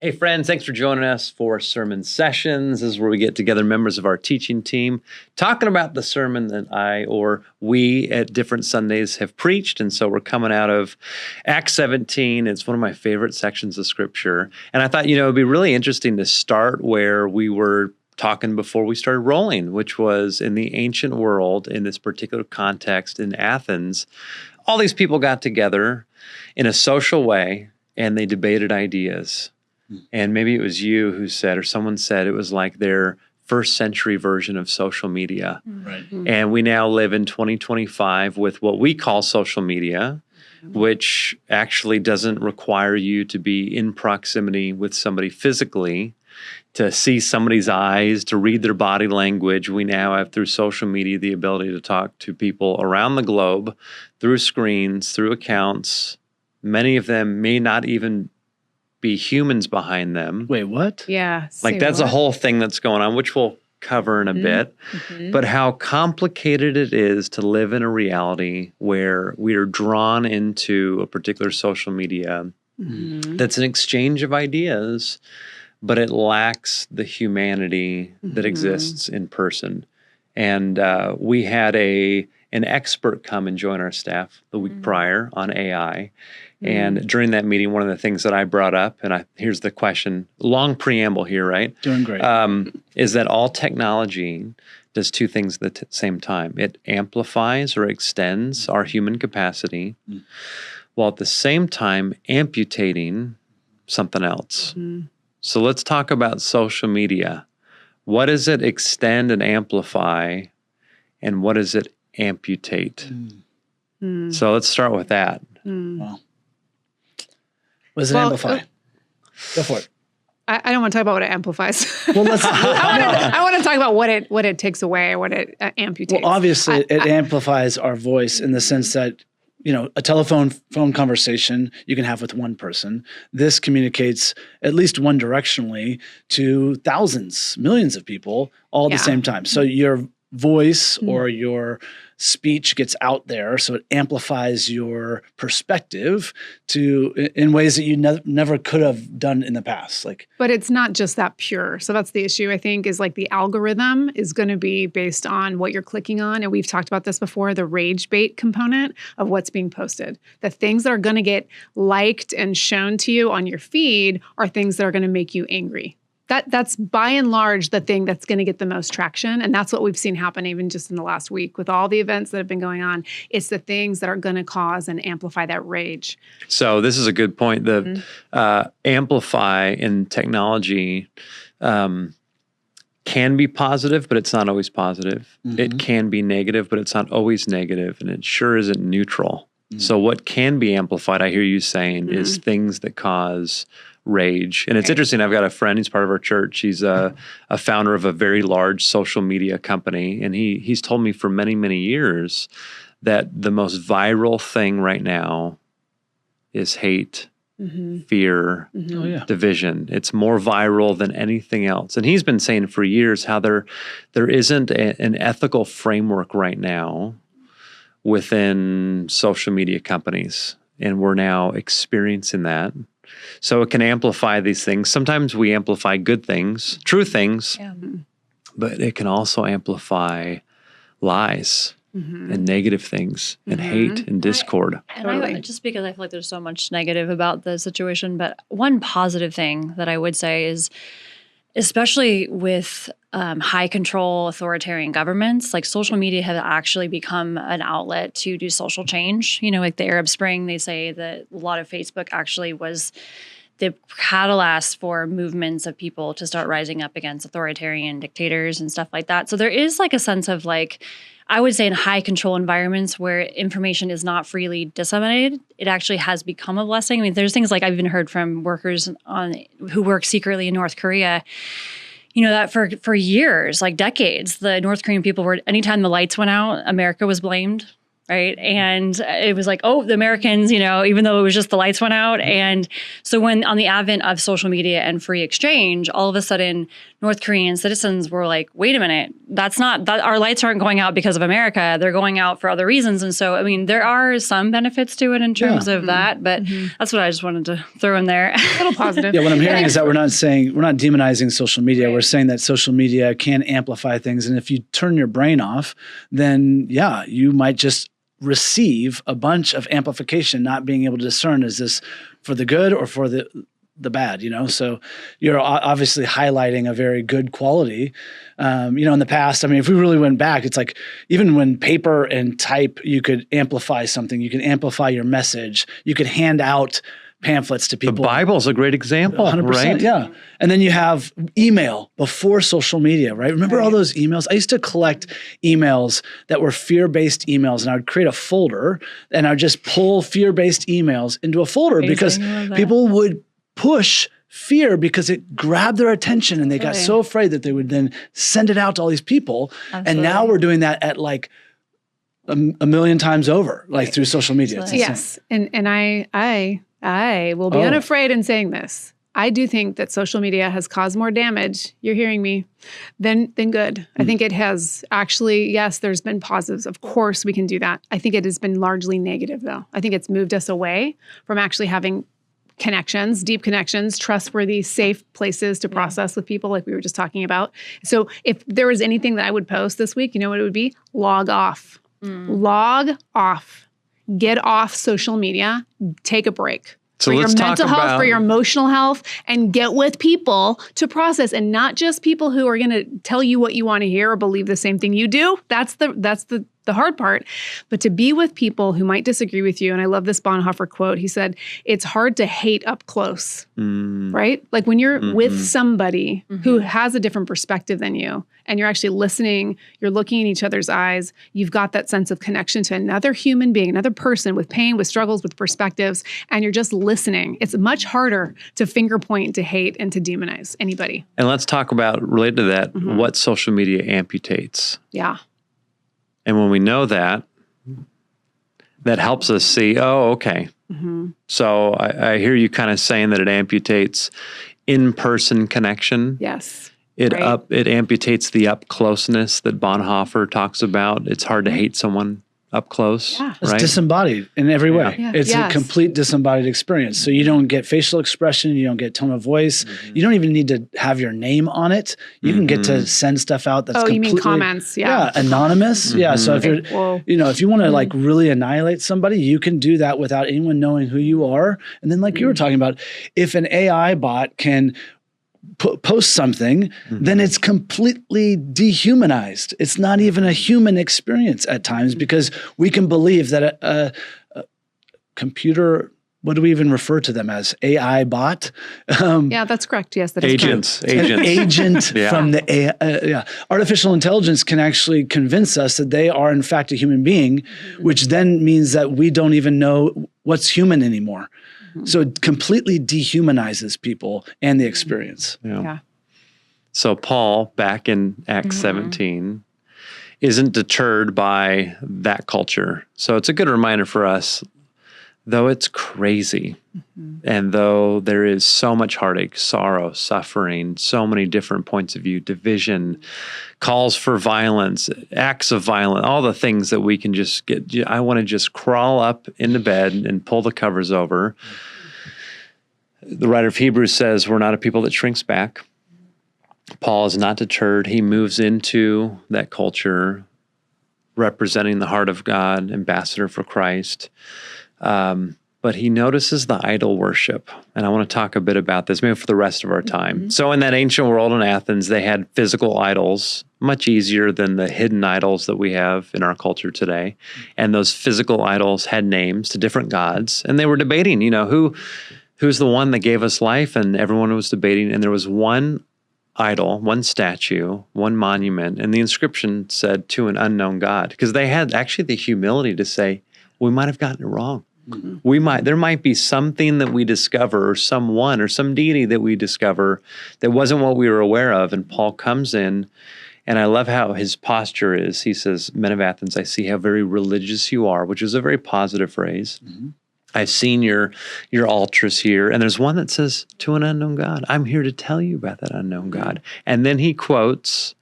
Hey friends, thanks for joining us for Sermon Sessions. This is where we get together members of our teaching team talking about the sermon that I or we at different Sundays have preached. And so we're coming out of Acts 17. It's one of my favorite sections of Scripture. And I thought, it'd be really interesting to start where we were talking before we started rolling, which was in the ancient world, in this particular context in Athens. All these people got together in a social way and they debated ideas. And maybe it was you who said, or someone said, it was like their first century version of social media. Right. And we now live in 2025 with what we call social media, which actually doesn't require you to be in proximity with somebody physically to see somebody's eyes, to read their body language. We now have, through social media, the ability to talk to people around the globe through screens, through accounts. Many of them may not even be humans behind them. Wait, what? Yeah. Like that's a whole thing that's going on, which we'll cover in a bit. But how complicated it is to live in a reality where we are drawn into a particular social media that's an exchange of ideas, but it lacks the humanity that exists in person. And we had an expert come and join our staff the week prior on AI. And during that meeting, one of the things that I brought up, and here's the question, long preamble here, right? Doing great. Is that all technology does two things at the same time. It amplifies or extends our human capacity, while at the same time amputating something else. So let's talk about social media. What does it extend and amplify, and what does it amputate? So let's start with that. Wow. What does it amplify? Go for it. I don't want to talk about what it amplifies. Well, let's. I want to talk about what it takes away, what it amputates. Well, obviously, it amplifies our voice in the sense that, a phone conversation you can have with one person. This communicates at least one directionally to thousands, millions of people all at the same time. So your voice or your speech gets out there, so it amplifies your perspective in ways that you never could have done in the past. But it's not just that pure. So that's the issue, I think, is like the algorithm is going to be based on what you're clicking on. And we've talked about this before, the rage bait component of what's being posted. The things that are going to get liked and shown to you on your feed are things that are going to make you angry. That's by and large the thing that's going to get the most traction. And that's what we've seen happen even just in the last week with all the events that have been going on. It's the things that are going to cause and amplify that rage. So this is a good point. The amplify in technology can be positive, but it's not always positive. It can be negative, but it's not always negative. And it sure isn't neutral. So what can be amplified, I hear you saying, is things that cause rage. And it's interesting, I've got a friend, he's part of our church. He's a founder of a very large social media company. And he's told me for many, many years that the most viral thing right now is hate, fear, division. It's more viral than anything else. And he's been saying for years how there isn't an ethical framework right now within social media companies. And we're now experiencing that. So it can amplify these things. Sometimes we amplify good things, true things, but it can also amplify lies and negative things and hate and discord. Just because I feel like there's so much negative about the situation, but one positive thing that I would say is, especially with high control authoritarian governments, like social media have actually become an outlet to do social change. Like the Arab Spring, they say that a lot of Facebook actually was the catalyst for movements of people to start rising up against authoritarian dictators and stuff like that. So there is like a sense of I would say in high control environments where information is not freely disseminated, it actually has become a blessing. I mean, there's things like I've even heard from workers who work secretly in North Korea, that for years, like decades, the North Korean people were, anytime the lights went out, America was blamed. right? And it was like, oh, the Americans, even though it was just the lights went out. And so when on the advent of social media and free exchange, all of a sudden North Korean citizens were like, wait a minute, our lights aren't going out because of America. They're going out for other reasons. And so, I mean, there are some benefits to it in terms of that, but that's what I just wanted to throw in there. A little positive. Yeah, what I'm hearing is that we're not demonizing social media. Right. We're saying that social media can amplify things. And if you turn your brain off, then you might just receive a bunch of amplification, not being able to discern, is this for the good or for the bad, So you're obviously highlighting a very good quality. In the past, I mean, if we really went back, it's like even when paper and type, you could amplify something, you can amplify your message, you could hand out pamphlets to people. The Bible's a great example, 100%, right? Yeah. And then you have email before social media, right? Remember all those emails? I used to collect emails that were fear-based emails, and I would create a folder, and I would just pull fear-based emails into a folder because people would push fear because it grabbed their attention, and they got so afraid that they would then send it out to all these people. Absolutely. And now we're doing that at like a million times over, like through social media. Yes. And I will be unafraid in saying this. I do think that social media has caused more damage, you're hearing me, than good. I think it has actually, yes, there's been positives. Of course, we can do that. I think it has been largely negative, though. I think it's moved us away from actually having connections, deep connections, trustworthy, safe places to process with people like we were just talking about. So if there was anything that I would post this week, you know what it would be? Log off. Log off. Get off social media. Take a break. So for your mental health, for your emotional health, and get with people to process, and not just people who are going to tell you what you want to hear or believe the same thing you do. That's the hard part. But to be with people who might disagree with you. And I love this Bonhoeffer quote. He said, it's hard to hate up close, right? Like when you're with somebody who has a different perspective than you, and you're actually listening, you're looking in each other's eyes, you've got that sense of connection to another human being, another person with pain, with struggles, with perspectives, and you're just listening. It's much harder to finger point, to hate, and to demonize anybody. And let's talk about, related to that, what social media amputates. Yeah. And when we know that, that helps us see, okay. So I hear you kind of saying that it amputates in-person connection. Yes. It amputates the up closeness that Bonhoeffer talks about. It's hard to hate someone up close. Yeah. It's disembodied in every way. Yeah. It's a complete disembodied experience. So you don't get facial expression, you don't get tone of voice. You don't even need to have your name on it. You can get to send stuff out that's completely, you mean comments? Yeah, anonymous. Yeah. So if you're, if you want to like really annihilate somebody, you can do that without anyone knowing who you are. And then, like you were talking about, if an AI bot can post something, then it's completely dehumanized. It's not even a human experience at times, because we can believe that a computer, what do we even refer to them as? AI bot? Yeah, that's correct. Yes, that is agents. correct. Agents. An agent from the AI. Artificial intelligence can actually convince us that they are in fact a human being, which then means that we don't even know what's human anymore. So it completely dehumanizes people and the experience. Yeah. So Paul, back in Acts 17, isn't deterred by that culture. So it's a good reminder for us, though it's crazy, and though there is so much heartache, sorrow, suffering, so many different points of view, division, calls for violence, acts of violence, all the things that we can just get. I want to just crawl up into bed and pull the covers over. The writer of Hebrews says we're not a people that shrinks back. Paul is not deterred. He moves into that culture, representing the heart of God, ambassador for Christ. But he notices the idol worship. And I want to talk a bit about this, maybe for the rest of our time. So in that ancient world in Athens, they had physical idols, much easier than the hidden idols that we have in our culture today. And those physical idols had names to different gods. And they were debating, who's the one that gave us life? And everyone was debating. And there was one idol, one statue, one monument. And the inscription said, to an unknown God. Because they had actually the humility to say, we might have gotten it wrong. There might be something that we discover, or someone or some deity that we discover that wasn't what we were aware of. And Paul comes in And I love how his posture is. He says, "Men of Athens, I see how very religious you are," which is a very positive phrase. I've seen your altars here. And there's one that says, "To an unknown God." I'm here to tell you about that unknown God. And then he quotes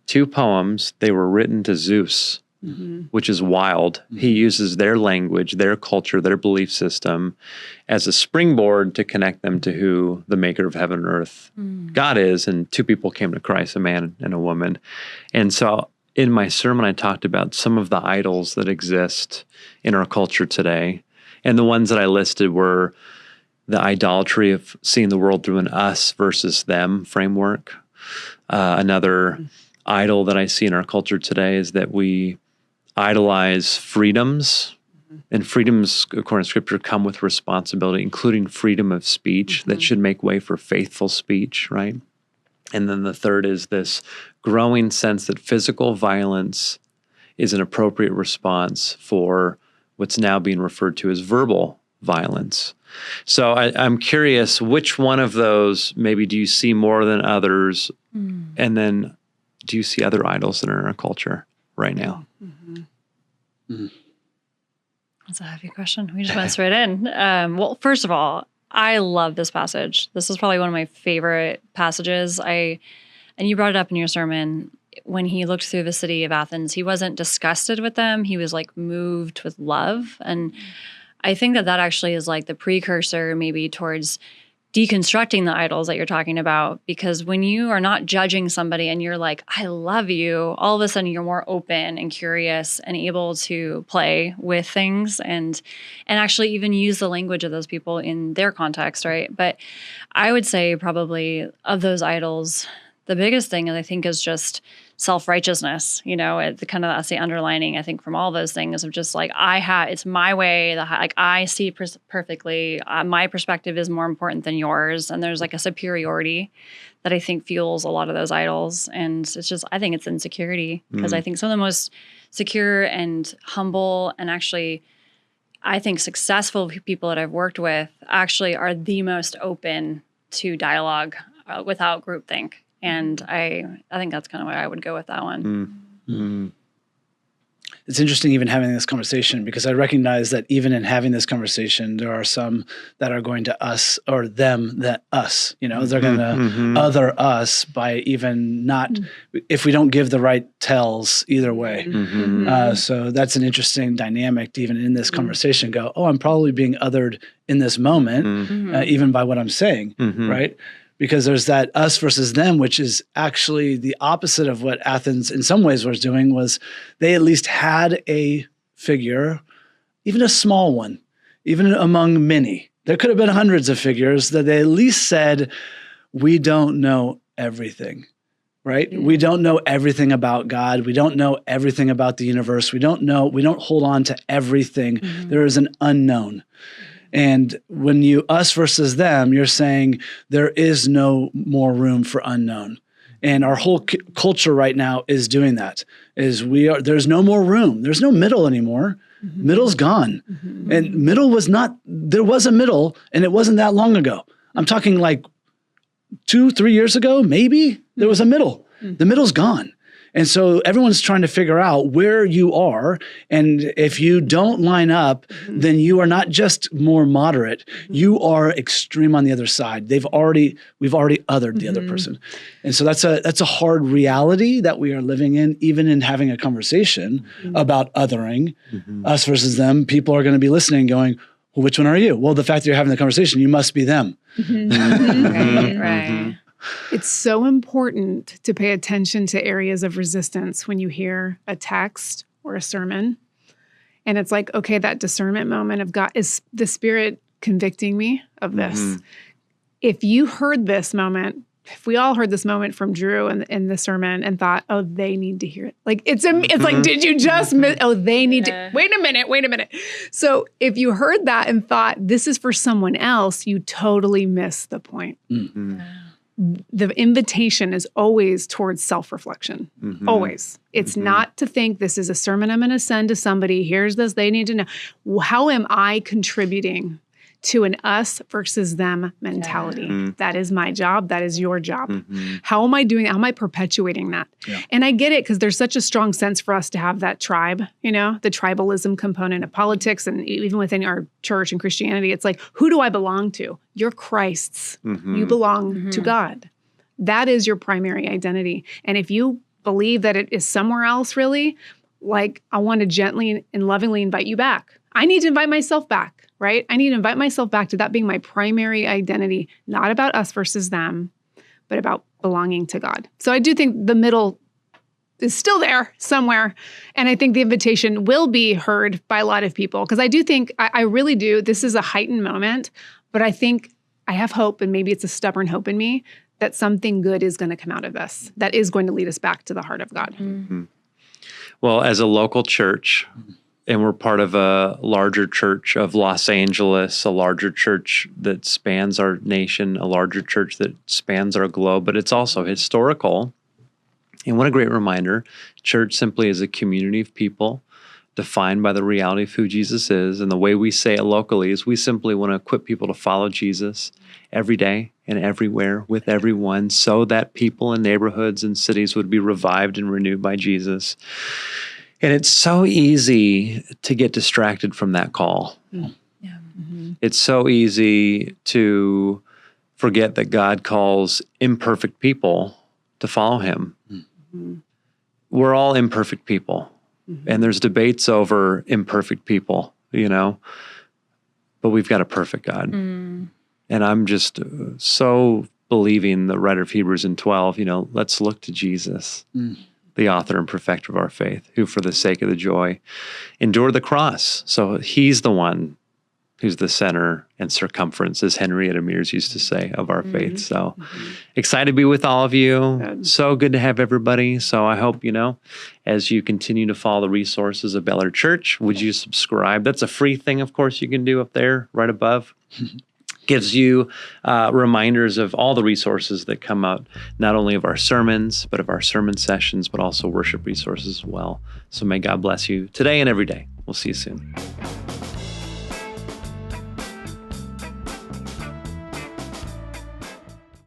2 poems. They were written to Zeus, which is wild. He uses their language, their culture, their belief system as a springboard to connect them to who the maker of heaven and earth God is. And 2 people came to Christ, a man and a woman. And so in my sermon, I talked about some of the idols that exist in our culture today. And the ones that I listed were the idolatry of seeing the world through an us versus them framework. Another idol that I see in our culture today is that we idolize freedoms. And freedoms, according to Scripture, come with responsibility, including freedom of speech that should make way for faithful speech, right? And then the third is this growing sense that physical violence is an appropriate response for what's now being referred to as verbal violence. So I'm curious, which one of those maybe do you see more than others? And then do you see other idols that are in our culture right now? That's a heavy question. We just went straight in. Well, first of all, I love this passage. This is probably one of my favorite passages. And you brought it up in your sermon. When he looked through the city of Athens, he wasn't disgusted with them. He was like moved with love. And I think that actually is like the precursor maybe towards deconstructing the idols that you're talking about. Because when you are not judging somebody and you're like, "I love you," all of a sudden you're more open and curious and able to play with things and actually even use the language of those people in their context, right? But I would say probably of those idols, the biggest thing I think is just self-righteousness, that's the underlining, I think, from all those things of just like, it's my way, like I see perfectly, my perspective is more important than yours. And there's like a superiority that I think fuels a lot of those idols. And it's just, I think it's insecurity because I think some of the most secure and humble and actually, I think successful people that I've worked with actually are the most open to dialogue without groupthink. And I think that's kind of why I would go with that one. It's interesting even having this conversation because I recognize that even in having this conversation, there are some that are going to us or them that us, they're going to other us by even not, if we don't give the right tells either way. So that's an interesting dynamic to even in this conversation go, oh, I'm probably being othered in this moment, even by what I'm saying, right? Because there's that us versus them, which is actually the opposite of what Athens in some ways was doing, was they at least had a figure, even a small one, even among many. There could have been hundreds of figures that they at least said, we don't know everything, right? We don't know everything about God. We don't know everything about the universe. We don't hold on to everything. There is an unknown. And when you us versus them, you're saying there is no more room for unknown. And our whole culture right now is doing that. There's no more room. There's no middle anymore. Middle's gone. And there was a middle and it wasn't that long ago. I'm talking like 2-3 years ago, maybe there was a middle. The middle's gone. And so everyone's trying to figure out where you are. And if you don't line up, then you are not just more moderate, you are extreme on the other side. We've already othered the other person. And so that's a hard reality that we are living in, even in having a conversation about othering, us versus them. People are going to be listening going, well, which one are you? Well, the fact that you're having the conversation, you must be them. Right. It's so important to pay attention to areas of resistance when you hear a text or a sermon. And it's like, okay, that discernment moment of God, is the Spirit convicting me of this? If you heard this moment, if we all heard this moment from Drew in the sermon and thought, oh, they need to hear it. Like, it's like, did you just miss? Oh, they need to, wait a minute. So if you heard that and thought this is for someone else, you totally miss the point. The invitation is always towards self-reflection. Always. It's not to think this is a sermon I'm going to send to somebody. Here's this they need to know. How am I contributing to an us versus them mentality. That is my job. That is your job. How am I doing that? How am I perpetuating that? Yeah. And I get it because there's such a strong sense for us to have that tribe, the tribalism component of politics and even within our church and Christianity. It's like, who do I belong to? You're Christ's. You belong to God. That is your primary identity. And if you believe that it is somewhere else, really, like I want to gently and lovingly invite you back. I need to invite myself back, right? I need to invite myself back to that being my primary identity, not about us versus them, but about belonging to God. So I do think the middle is still there somewhere. And I think the invitation will be heard by a lot of people because I do think, I really do, this is a heightened moment, but I think I have hope, and maybe it's a stubborn hope in me, that something good is going to come out of this, that is going to lead us back to the heart of God. Well, as a local church, and we're part of a larger church of Los Angeles, a larger church that spans our nation, a larger church that spans our globe, but it's also historical. And what a great reminder. Church simply is a community of people defined by the reality of who Jesus is. And the way we say it locally is we simply want to equip people to follow Jesus every day and everywhere with everyone so that people in neighborhoods and cities would be revived and renewed by Jesus. And it's so easy to get distracted from that call. It's so easy to forget that God calls imperfect people to follow him. We're all imperfect people. And there's debates over imperfect people, but we've got a perfect God. And I'm just so believing the writer of Hebrews in 12, let's look to Jesus, the author and perfecter of our faith, who for the sake of the joy endured the cross. So he's the one who's the center and circumference, as Henrietta Mears used to say, of our faith. So excited to be with all of you. Good. So good to have everybody. So I hope, as you continue to follow the resources of Bel Air Church, would you subscribe? That's a free thing, of course, you can do up there right above. Gives you reminders of all the resources that come out, not only of our sermons, but of our sermon sessions, but also worship resources as well. So may God bless you today and every day. We'll see you soon.